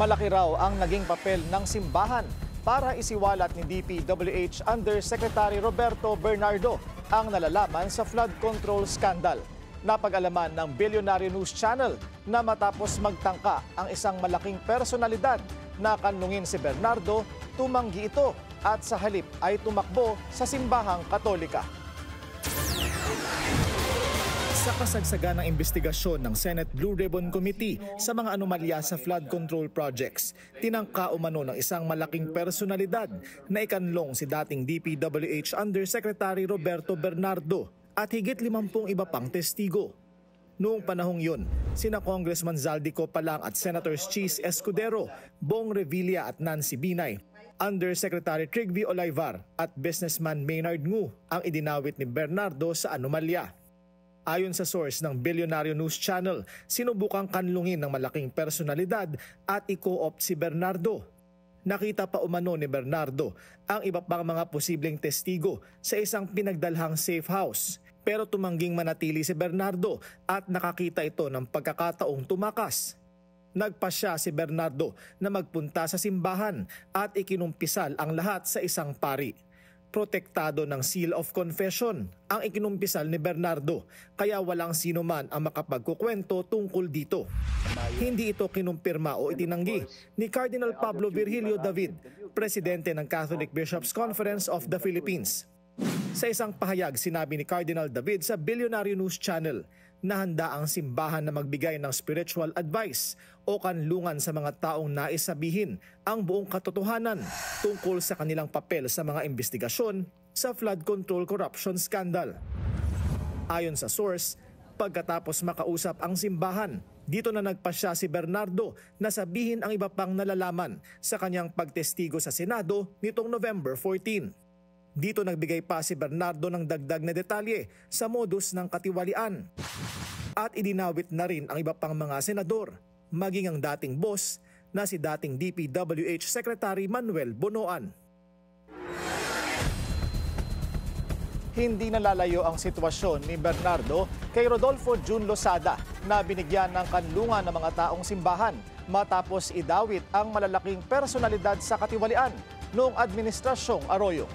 Malaki raw ang naging papel ng simbahan para isiwalat ni DPWH Undersecretary Roberto Bernardo ang nalalaman sa flood control scandal. Napag-alaman ng Billionaire News Channel na matapos magtangka ang isang malaking personalidad na kanlungin si Bernardo, tumanggi ito at sa halip ay tumakbo sa simbahang Katolika. Sa kasagsagan ng investigasyon ng Senate Blue Ribbon Committee sa mga anomalya sa flood control projects, tinangka umano ng isang malaking personalidad na ikanlong si dating DPWH Undersecretary Roberto Bernardo at higit 50 iba pang testigo. Noong panahong yun, sina Congressman Zaldico Palang at Senators Chis Escudero, Bong Revilla at Nancy Binay, Undersecretary Trigvi Olivar at businessman Maynard Ngu ang idinawit ni Bernardo sa anomalya. Ayon sa source ng Billionaire News Channel, sinubukang kanlungin ng malaking personalidad at i-co-opt si Bernardo. Nakita pa umano ni Bernardo ang iba pang mga posibleng testigo sa isang pinagdalhang safe house. Pero tumangging manatili si Bernardo at nakakita ito ng pagkakataong tumakas. Nagpasya si Bernardo na magpunta sa simbahan at ikinumpisal ang lahat sa isang pari. Protektado ng seal of confession ang ikinumpisal ni Bernardo, kaya walang sino man ang makapagkukwento tungkol dito. Hindi ito kinumpirma o itinanggi ni Cardinal Pablo Virgilio David, presidente ng Catholic Bishops' Conference of the Philippines. Sa isang pahayag, sinabi ni Cardinal David sa Billionaire News Channel na handa ang simbahan na magbigay ng spiritual advice o kanlungan sa mga taong nais sabihin ang buong katotohanan tungkol sa kanilang papel sa mga investigasyon sa flood control corruption scandal. Ayon sa source, pagkatapos makausap ang simbahan, dito na nagpasya si Bernardo na sabihin ang iba pang nalalaman sa kanyang pagtestigo sa Senado nitong November 14. Dito nagbigay pa si Bernardo ng dagdag na detalye sa modus ng katiwalian. At idinawit na rin ang iba pang mga senador, maging ang dating boss na si dating DPWH Secretary Manuel Bonoan. Hindi nalalayo ang sitwasyon ni Bernardo kay Rodolfo Jun Losada na binigyan ng kanlungan ng mga taong simbahan matapos idawit ang malalaking personalidad sa katiwalian noong Administrasyong Arroyo.